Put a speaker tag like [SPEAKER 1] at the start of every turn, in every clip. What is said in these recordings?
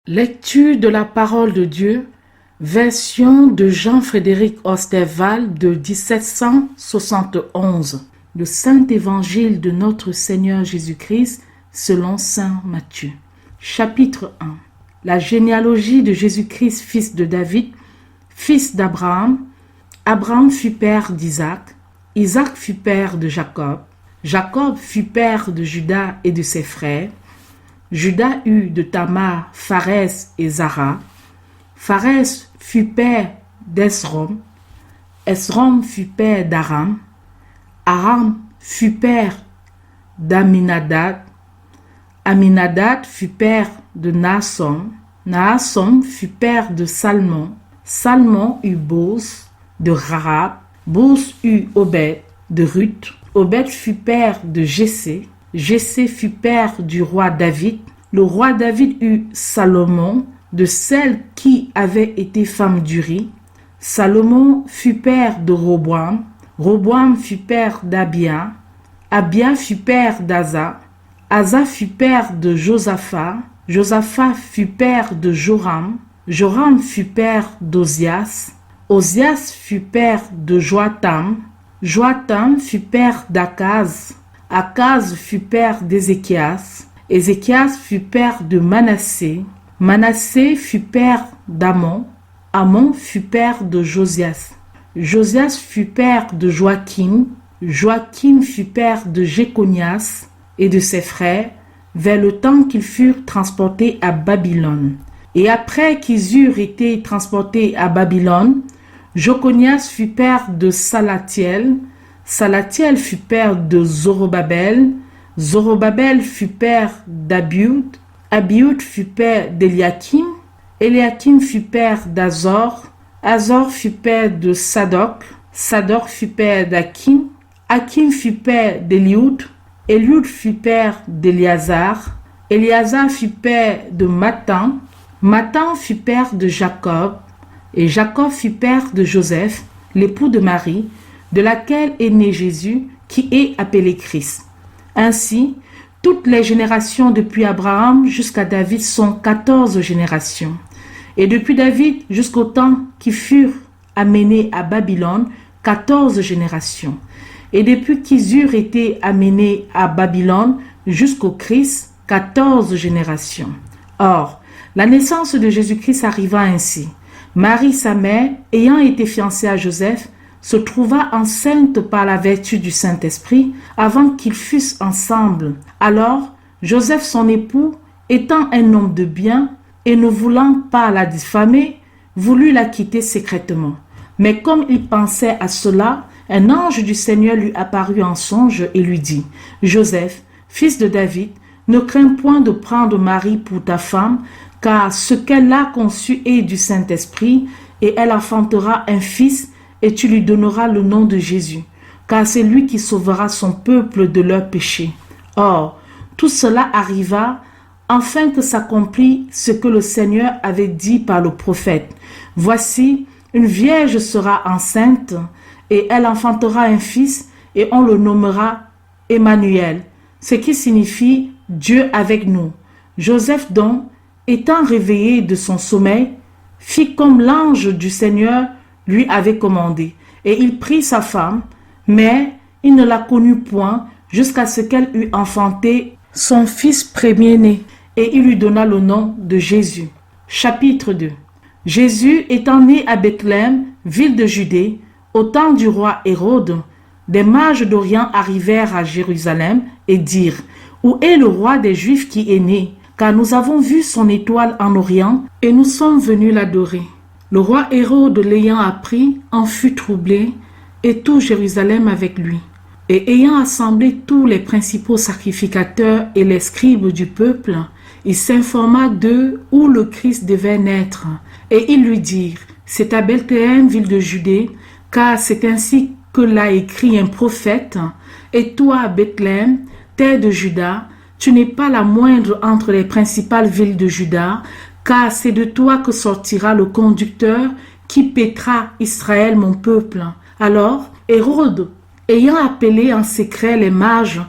[SPEAKER 1] Lecture de la parole de Dieu, version de Jean-Frédéric Osterwald de 1771. Le Saint Évangile de notre Seigneur Jésus-Christ selon Saint Matthieu. Chapitre 1. La généalogie de Jésus-Christ, fils de David, fils d'Abraham. Abraham fut père d'Isaac. Isaac fut père de Jacob. Jacob fut père de Juda et de ses frères. Juda eut de Tamar, Pharès et Zara. Pharès fut père d'Esrom. Esrom fut père d'Aram. Aram fut père d'Aminadad. Aminadad fut père de Naasson. Naasson fut père de Salmon. Salmon eut Boz de Rahab. Boz eut Obed de Ruth. Obed fut père de Jessé. Jessé fut père du roi David. Le roi David eut Salomon, de celle qui avait été femme d'Uri. Salomon fut père de Roboam. Roboam fut père d'Abia. Abia fut père d'Asa. Asa fut père de Josaphat. Josaphat fut père de Joram. Joram fut père d'Ozias. Ozias fut père de Joatam. Joatam fut père d'Akaz. Akaz fut père d'Ézéchias. Ézéchias fut père de Manassé. Manassé fut père d'Amon. Amon fut père de Josias. Josias fut père de Joachim. Joachim fut père de Jéconias et de ses frères, vers le temps qu'ils furent transportés à Babylone. Et après qu'ils eurent été transportés à Babylone, Jéconias fut père de Salatiel. Salatiel fut père de Zorobabel. Zorobabel fut père d'Abiud. Abiud fut père d'Eliakim. Eliakim fut père d'Azor. Azor fut père de Sadok. Sadok fut père d'Akim. Akim fut père d'Eliud. Eliud fut père d'Éliazar. Éliazar fut père de Matan. Matan fut père de Jacob. Et Jacob fut père de Joseph, l'époux de Marie, de laquelle est né Jésus, qui est appelé Christ. Ainsi, toutes les générations depuis Abraham jusqu'à David sont 14 générations. Et depuis David jusqu'au temps qui furent amenés à Babylone, 14 générations. Et depuis qu'ils eurent été amenés à Babylone jusqu'au Christ, 14 générations. Or, la naissance de Jésus-Christ arriva ainsi. Marie, sa mère, ayant été fiancée à Joseph, se trouva enceinte par la vertu du Saint-Esprit avant qu'ils fussent ensemble. Alors, Joseph, son époux, étant un homme de bien et ne voulant pas la diffamer, voulut la quitter secrètement. Mais comme il pensait à cela, un ange du Seigneur lui apparut en songe et lui dit : « Joseph, fils de David, ne crains point de prendre Marie pour ta femme, car ce qu'elle a conçu est du Saint-Esprit, et elle enfantera un fils, et tu lui donneras le nom de Jésus, car c'est lui qui sauvera son peuple de leurs péchés. » Or, tout cela arriva afin que s'accomplisse ce que le Seigneur avait dit par le prophète. « Voici, une vierge sera enceinte, et elle enfantera un fils, et on le nommera Emmanuel, ce qui signifie Dieu avec nous. » Joseph donc, étant réveillé de son sommeil, fit comme l'ange du Seigneur lui avait commandé, et il prit sa femme, mais il ne la connut point jusqu'à ce qu'elle eût enfanté son fils premier-né, et il lui donna le nom de Jésus. Chapitre 2. Jésus étant né à Bethléem, ville de Judée, au temps du roi Hérode, des mages d'Orient arrivèrent à Jérusalem et dirent : « Où est le roi des Juifs qui est né ? Car nous avons vu son étoile en Orient et nous sommes venus l'adorer. » Le roi Hérode, l'ayant appris, en fut troublé, et tout Jérusalem avec lui. Et ayant assemblé tous les principaux sacrificateurs et les scribes du peuple, il s'informa d'eux où le Christ devait naître. Et ils lui dirent : « C'est à Bethléem, ville de Judée, car c'est ainsi que l'a écrit un prophète. Et toi, Bethléem, terre de Juda, tu n'es pas la moindre entre les principales villes de Juda, car c'est de toi que sortira le conducteur qui paîtra Israël, mon peuple. » Alors, Hérode, ayant appelé en secret les mages,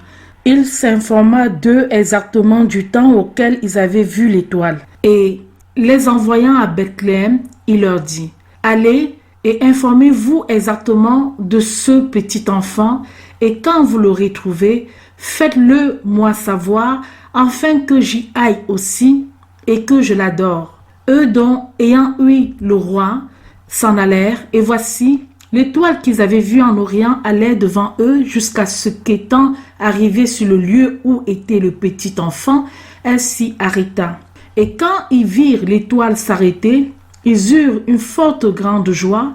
[SPEAKER 1] il s'informa d'eux exactement du temps auquel ils avaient vu l'étoile. Et les envoyant à Bethléem, il leur dit, « Allez et informez-vous exactement de ce petit enfant, et quand vous l'aurez trouvé, faites-le moi savoir, afin que j'y aille aussi et que je l'adore. » Eux donc, ayant eu le roi, s'en allèrent, et voici, l'étoile qu'ils avaient vue en Orient allait devant eux jusqu'à ce qu'étant arrivée sur le lieu où était le petit enfant, elle s'y arrêta. Et quand ils virent l'étoile s'arrêter, ils eurent une forte grande joie,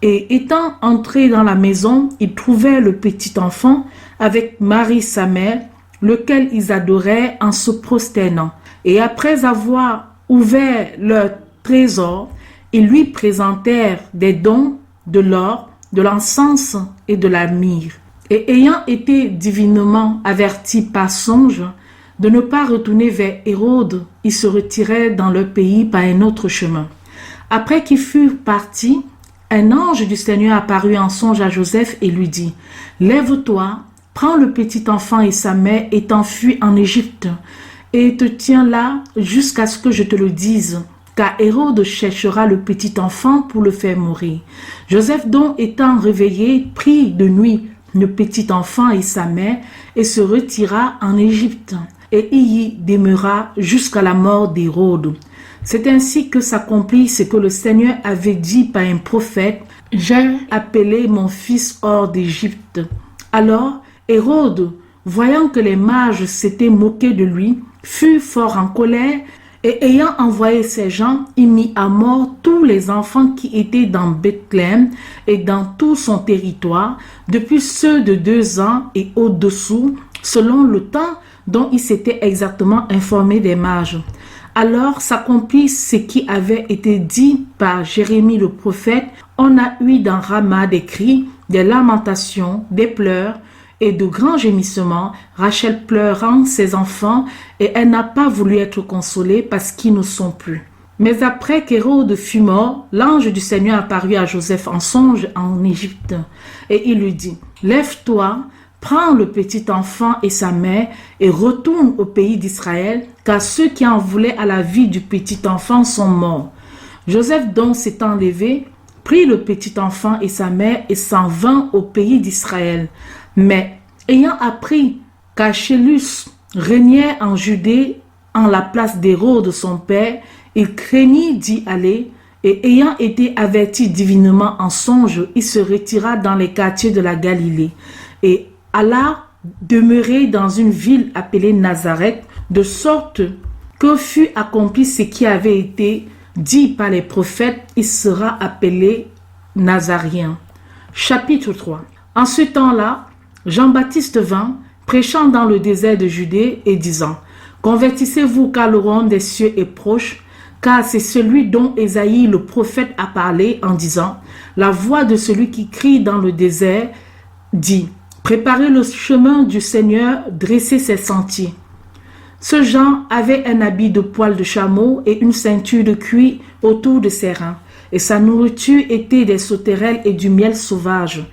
[SPEAKER 1] et étant entrés dans la maison, ils trouvèrent le petit enfant avec Marie sa mère, lequel ils adoraient en se prosternant. Et après avoir ouvert leur trésor, ils lui présentèrent des dons, de l'or, de l'encens et de la myrrhe. Et ayant été divinement avertis par songe de ne pas retourner vers Hérode, ils se retirèrent dans leur pays par un autre chemin. Après qu'ils furent partis, un ange du Seigneur apparut en songe à Joseph et lui dit, « Lève-toi, prends le petit enfant et sa mère et t'enfuis en Égypte, et te tiens là jusqu'à ce que je te le dise, car Hérode cherchera le petit enfant pour le faire mourir. » Joseph donc étant réveillé, prit de nuit le petit enfant et sa mère et se retira en Égypte, et y demeura jusqu'à la mort d'Hérode. C'est ainsi que s'accomplit ce que le Seigneur avait dit par un prophète, « J'ai appelé mon fils hors d'Égypte. » Alors Hérode, voyant que les mages s'étaient moqués de lui, fut fort en colère, et ayant envoyé ses gens, il mit à mort tous les enfants qui étaient dans Bethléem et dans tout son territoire, depuis ceux de 2 ans et au-dessous, selon le temps dont il s'était exactement informé des mages. Alors s'accomplit ce qui avait été dit par Jérémie le prophète. On a eu dans Rama des cris, des lamentations, des pleurs et de grands gémissements, Rachel pleurant ses enfants, et elle n'a pas voulu être consolée parce qu'ils ne sont plus. Mais après qu'Hérode fut mort, l'ange du Seigneur apparut à Joseph en songe en Égypte, et il lui dit, « Lève-toi, prends le petit enfant et sa mère et retourne au pays d'Israël, car ceux qui en voulaient à la vie du petit enfant sont morts. » Joseph donc s'étant levé, prit le petit enfant et sa mère et s'en vint au pays d'Israël. Mais ayant appris qu'Archélus régnait en Judée en la place d'Hérode son père, il craignit d'y aller, et ayant été averti divinement en songe, il se retira dans les quartiers de la Galilée et alla demeurer dans une ville appelée Nazareth, de sorte que fut accompli ce qui avait été dit par les prophètes, il sera appelé Nazarien. Chapitre 3. En ce temps-là, Jean-Baptiste vint, prêchant dans le désert de Judée et disant, « Convertissez-vous car le royaume des cieux est proche, car c'est celui dont Ésaïe le prophète a parlé en disant, la voix de celui qui crie dans le désert dit, préparez le chemin du Seigneur, dressez ses sentiers. » Ce Jean avait un habit de poil de chameau et une ceinture de cuir autour de ses reins, et sa nourriture était des sauterelles et du miel sauvage.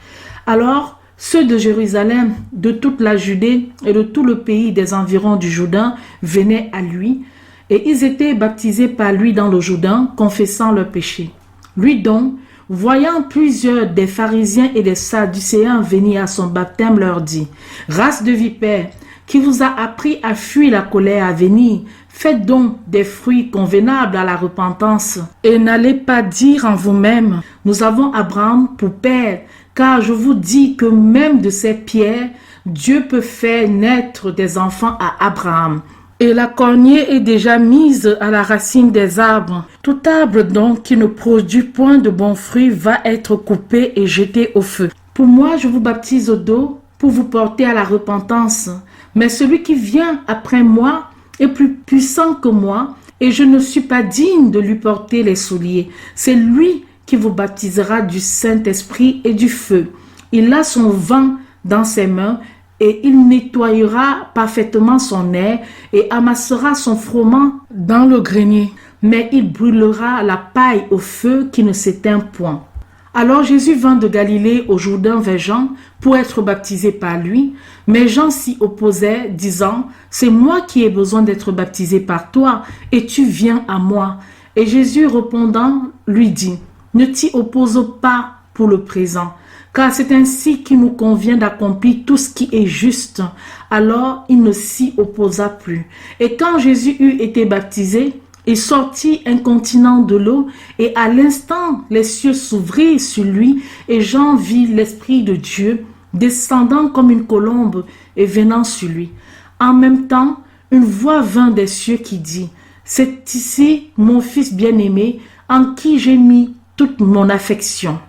[SPEAKER 1] Alors, ceux de Jérusalem, de toute la Judée et de tout le pays des environs du Jourdain venaient à lui, et ils étaient baptisés par lui dans le Jourdain, confessant leurs péchés. Lui donc, voyant plusieurs des pharisiens et des sadducéens venir à son baptême, leur dit, « Race de vipères, qui vous a appris à fuir la colère à venir, faites donc des fruits convenables à la repentance, et n'allez pas dire en vous-même, nous avons Abraham pour père, car je vous dis que même de ces pierres, Dieu peut faire naître des enfants à Abraham. Et la cornée est déjà mise à la racine des arbres. Tout arbre donc qui ne produit point de bons fruits va être coupé et jeté au feu. Pour moi, je vous baptise d'eau pour vous porter à la repentance. Mais celui qui vient après moi est plus puissant que moi, et je ne suis pas digne de lui porter les souliers. C'est lui qui vous baptisera du Saint-Esprit et du feu. Il a son vent dans ses mains, et il nettoyera parfaitement son air et amassera son froment dans le grenier. Mais il brûlera la paille au feu qui ne s'éteint point. Alors Jésus vint de Galilée au Jourdain vers Jean pour être baptisé par lui. Mais Jean s'y opposait, disant, « C'est moi qui ai besoin d'être baptisé par toi, et tu viens à moi. » Et Jésus répondant lui dit, ne t'y oppose pas pour le présent, car c'est ainsi qu'il nous convient d'accomplir tout ce qui est juste. Alors il ne s'y opposa plus. Et quand Jésus eut été baptisé, il sortit incontinent de l'eau, et à l'instant les cieux s'ouvrirent sur lui, et Jean vit l'Esprit de Dieu descendant comme une colombe et venant sur lui. En même temps, une voix vint des cieux qui dit, c'est ici mon Fils bien-aimé, en qui j'ai mis toute mon affection.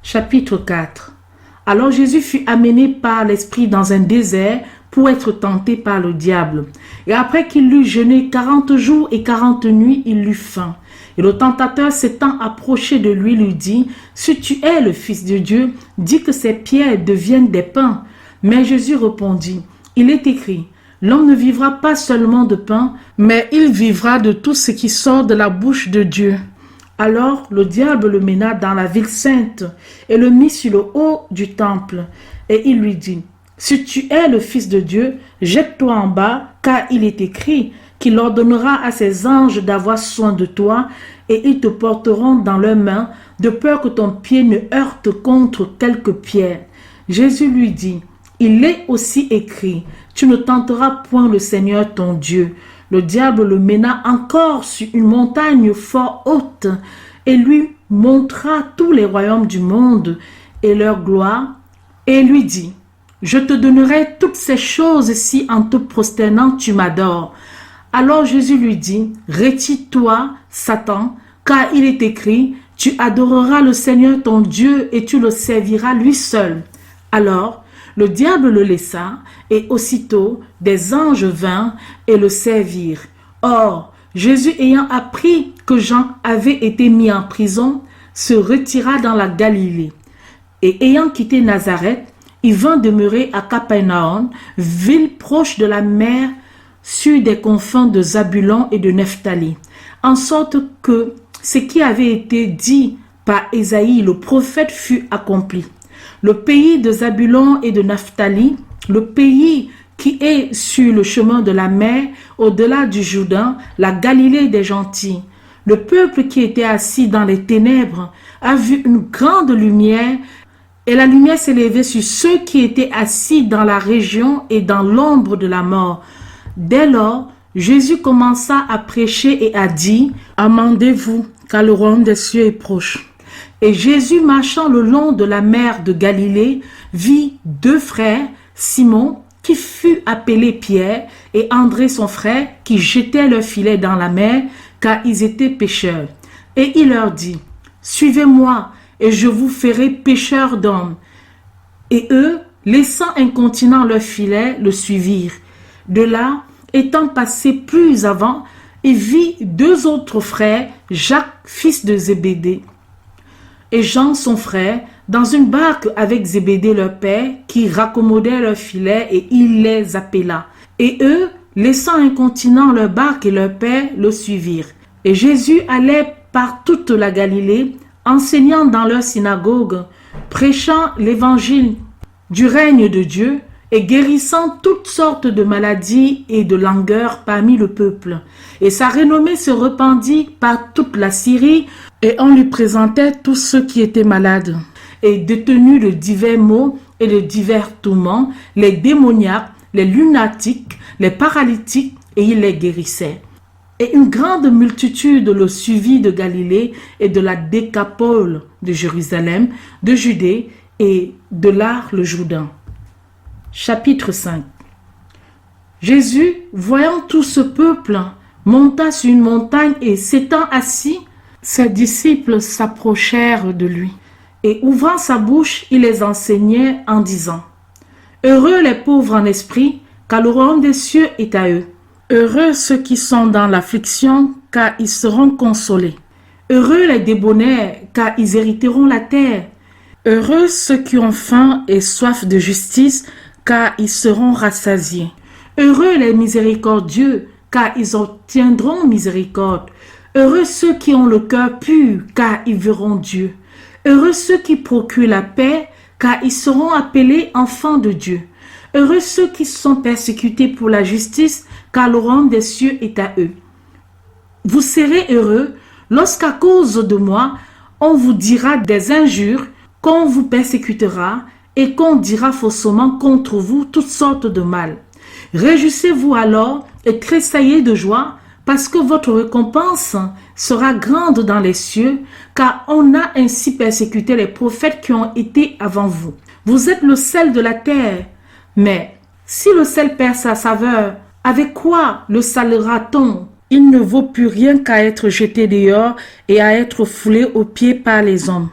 [SPEAKER 1] Chapitre 4. Alors Jésus fut amené par l'Esprit dans un désert pour être tenté par le diable. Et après qu'il eut jeûné 40 jours et 40 nuits, il eut faim. Et le tentateur s'étant approché de lui, lui dit, si tu es le Fils de Dieu, dis que ces pierres deviennent des pains. Mais Jésus répondit, il est écrit, l'homme ne vivra pas seulement de pain, mais il vivra de tout ce qui sort de la bouche de Dieu. Alors le diable le mena dans la ville sainte et le mit sur le haut du temple. Et il lui dit, si tu es le Fils de Dieu, jette-toi en bas, car il est écrit qu'il ordonnera à ses anges d'avoir soin de toi, et ils te porteront dans leurs mains, de peur que ton pied ne heurte contre quelque pierre. Jésus lui dit, il est aussi écrit, tu ne tenteras point le Seigneur ton Dieu. Le diable le mena encore sur une montagne fort haute, et lui montra tous les royaumes du monde et leur gloire, et lui dit, je te donnerai toutes ces choses si en te prosternant tu m'adores. Alors Jésus lui dit, retire-toi, Satan, car il est écrit, tu adoreras le Seigneur ton Dieu et tu le serviras lui seul. Alors le diable le laissa, et aussitôt des anges vinrent et le servirent. Or, Jésus ayant appris que Jean avait été mis en prison, se retira dans la Galilée. Et ayant quitté Nazareth, il vint demeurer à Capernaum, ville proche de la mer, sur des confins de Zabulon et de Nephtali, en sorte que ce qui avait été dit par Ésaïe le prophète fut accompli. Le pays de Zabulon et de Nephtali, le pays qui est sur le chemin de la mer, au-delà du Jourdain, la Galilée des gentils. Le peuple qui était assis dans les ténèbres a vu une grande lumière, et la lumière s'est levée sur ceux qui étaient assis dans la région et dans l'ombre de la mort. Dès lors, Jésus commença à prêcher et à dire, « Amendez-vous, car le royaume des cieux est proche. » Et Jésus, marchant le long de la mer de Galilée, vit deux frères, Simon, qui fut appelé Pierre, et André son frère, qui jetaient leurs filets dans la mer, car ils étaient pêcheurs. Et il leur dit, « Suivez-moi, et je vous ferai pêcheurs d'hommes. » Et eux, laissant incontinent leurs filets, le suivirent. De là, étant passé plus avant, il vit deux autres frères, Jacques, fils de Zébédée, et Jean, son frère, dans une barque avec Zébédée leur père, qui raccommodait leurs filets, et il les appela. Et eux, laissant incontinent leur barque et leur père, le suivirent. Et Jésus allait par toute la Galilée, enseignant dans leur synagogue, prêchant l'évangile du règne de Dieu, et guérissant toutes sortes de maladies et de langueurs parmi le peuple. Et sa renommée se répandit par toute la Syrie, et on lui présentait tous ceux qui étaient malades, et détenus de divers maux et de divers tourments, les démoniaques, les lunatiques, les paralytiques, et il les guérissait. Et une grande multitude le suivit de Galilée et de la Décapole, de Jérusalem, de Judée et de l'Ar le Jourdain. Chapitre 5. Jésus, voyant tout ce peuple, monta sur une montagne et s'étant assis, ses disciples s'approchèrent de lui. Et ouvrant sa bouche, il les enseignait en disant, « Heureux les pauvres en esprit, car le royaume des cieux est à eux. Heureux ceux qui sont dans l'affliction, car ils seront consolés. Heureux les débonnaires, car ils hériteront la terre. Heureux ceux qui ont faim et soif de justice, car ils seront rassasiés. Heureux les miséricordieux, car ils obtiendront miséricorde. Heureux ceux qui ont le cœur pur, car ils verront Dieu. Heureux ceux qui procurent la paix, car ils seront appelés enfants de Dieu. Heureux ceux qui sont persécutés pour la justice, car le royaume des cieux est à eux. Vous serez heureux lorsqu'à cause de moi, on vous dira des injures, qu'on vous persécutera et qu'on dira faussement contre vous toutes sortes de mal. Réjouissez-vous alors et tressaillez de joie, parce que votre récompense sera grande dans les cieux, car on a ainsi persécuté les prophètes qui ont été avant vous. Vous êtes le sel de la terre, mais si le sel perd sa saveur, avec quoi le salera-t-on? Il ne vaut plus rien qu'à être jeté dehors et à être foulé aux pieds par les hommes.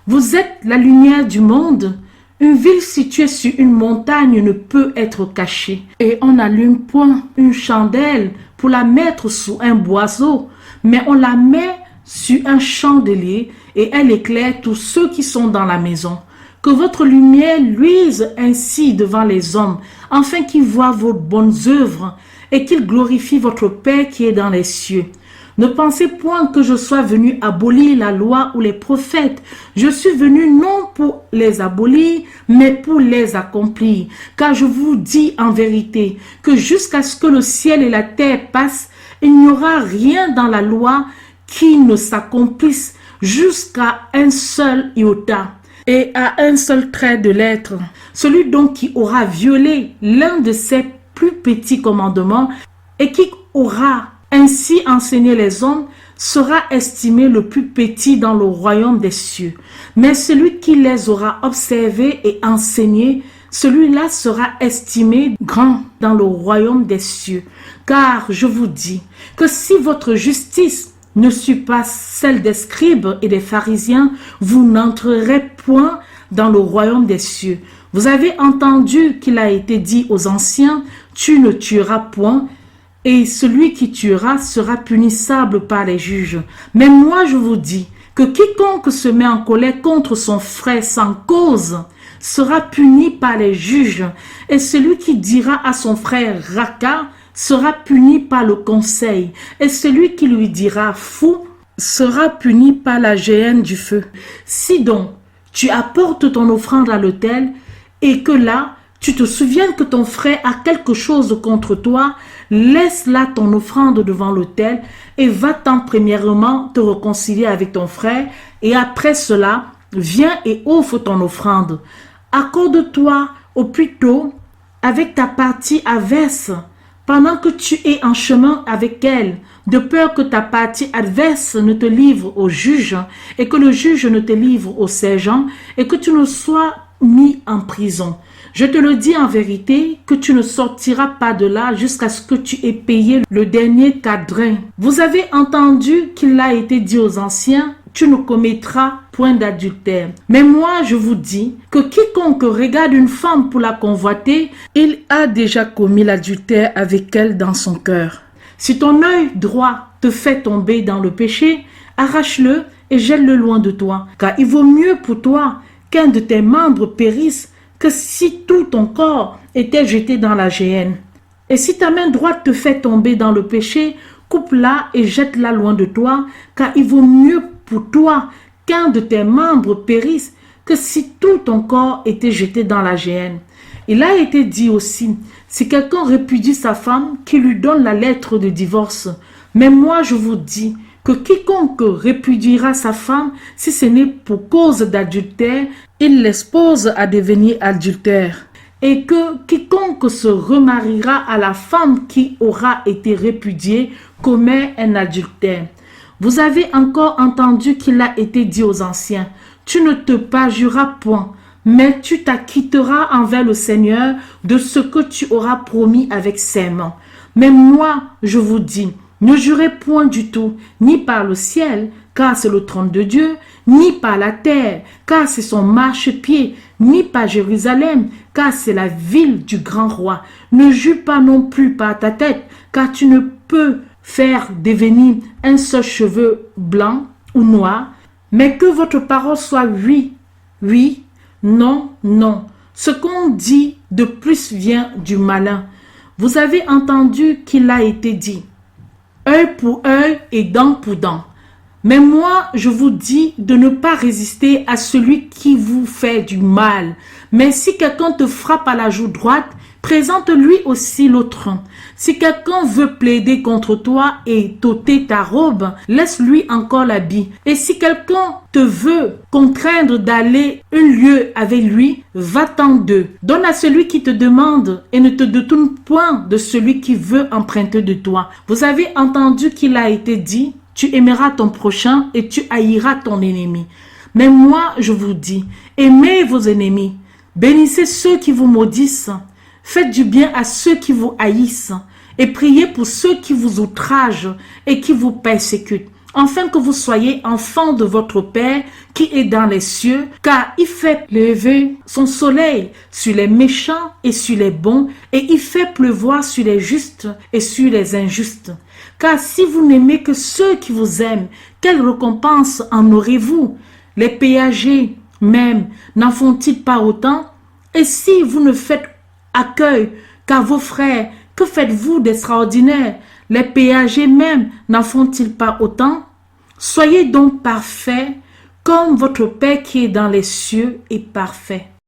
[SPEAKER 1] Vous êtes la lumière du monde. Une ville située sur une montagne ne peut être cachée. Et on n'allume point une chandelle pour la mettre sous un boiseau, mais on la met sur un chandelier et elle éclaire tous ceux qui sont dans la maison. Que votre lumière luise ainsi devant les hommes, afin qu'ils voient vos bonnes œuvres et qu'ils glorifient votre Père qui est dans les cieux. Ne pensez point que je sois venu abolir la loi ou les prophètes. Je suis venu non pour les abolir, mais pour les accomplir. Car je vous dis en vérité que jusqu'à ce que le ciel et la terre passent, il n'y aura rien dans la loi qui ne s'accomplisse jusqu'à un seul iota et à un seul trait de lettre. Celui donc qui aura violé l'un de ces plus petits commandements et qui aura ainsi enseigné les hommes sera estimé le plus petit dans le royaume des cieux. Mais celui qui les aura observés et enseignés, celui-là sera estimé grand dans le royaume des cieux. Car je vous dis que si votre justice ne suit pas celle des scribes et des pharisiens, vous n'entrerez point dans le royaume des cieux. Vous avez entendu qu'il a été dit aux anciens, tu ne tueras point, et celui qui tuera sera punissable par les juges. Mais moi je vous dis que quiconque se met en colère contre son frère sans cause sera puni par les juges, et celui qui dira à son frère raca sera puni par le conseil, et celui qui lui dira fou sera puni par la géhenne du feu. Si donc tu apportes ton offrande à l'autel, et que là, tu te souviens que ton frère a quelque chose contre toi, laisse là ton offrande devant l'autel et va-t'en premièrement te réconcilier avec ton frère, et après cela, viens et offre ton offrande. Accorde-toi au plus tôt avec ta partie adverse, pendant que tu es en chemin avec elle, de peur que ta partie adverse ne te livre au juge, et que le juge ne te livre au sergent, et que tu ne sois mis en prison. Je te le dis en vérité que tu ne sortiras pas de là jusqu'à ce que tu aies payé le dernier quadrin. Vous avez entendu qu'il a été dit aux anciens, tu ne commettras point d'adultère. Mais moi, je vous dis que quiconque regarde une femme pour la convoiter, il a déjà commis l'adultère avec elle dans son cœur. Si ton œil droit te fait tomber dans le péché, arrache-le et jette-le loin de toi, car il vaut mieux pour toi qu'un de tes membres périsse que si tout ton corps était jeté dans la géhenne. Et si ta main droite te fait tomber dans le péché, coupe-la et jette-la loin de toi, car il vaut mieux pour toi qu'un de tes membres périsse que si tout ton corps était jeté dans la géhenne. Il a été dit aussi, si quelqu'un répudie sa femme, qu'il lui donne la lettre de divorce. Mais moi je vous dis que quiconque répudiera sa femme, si ce n'est pour cause d'adultère, il l'expose à devenir adultère. Et que quiconque se remariera à la femme qui aura été répudiée commet un adultère. Vous avez encore entendu qu'il a été dit aux anciens, tu ne te parjureras point, mais tu t'acquitteras envers le Seigneur de ce que tu auras promis avec serment. Mais moi, je vous dis, ne jurez point du tout, ni par le ciel, car c'est le trône de Dieu, ni par la terre, car c'est son marchepied, ni par Jérusalem, car c'est la ville du grand roi. Ne jure pas non plus par ta tête, car tu ne peux faire devenir un seul cheveu blanc ou noir, mais que votre parole soit oui, oui, non, non. Ce qu'on dit de plus vient du malin. Vous avez entendu qu'il a été dit, œil pour œil et dent pour dent. Mais moi, je vous dis de ne pas résister à celui qui vous fait du mal. Mais si quelqu'un te frappe à la joue droite, présente-lui aussi l'autre. Si quelqu'un veut plaider contre toi et t'ôter ta robe, laisse-lui encore l'habit. Et si quelqu'un te veut contraindre d'aller un lieu avec lui, va-t'en d'eux. Donne à celui qui te demande et ne te détourne point de celui qui veut emprunter de toi. Vous avez entendu qu'il a été dit, tu aimeras ton prochain et tu haïras ton ennemi. Mais moi, je vous dis, aimez vos ennemis, bénissez ceux qui vous maudissent, faites du bien à ceux qui vous haïssent et priez pour ceux qui vous outragent et qui vous persécutent, afin que vous soyez enfants de votre Père qui est dans les cieux, car il fait lever son soleil sur les méchants et sur les bons, et il fait pleuvoir sur les justes et sur les injustes. Car si vous n'aimez que ceux qui vous aiment, quelle récompense en aurez-vous? Les péagers même n'en font-ils pas autant? Et si vous ne faites accueil qu'à vos frères, que faites-vous d'extraordinaire? Les péagers même n'en font-ils pas autant? Soyez donc parfaits, comme votre Père qui est dans les cieux est parfait.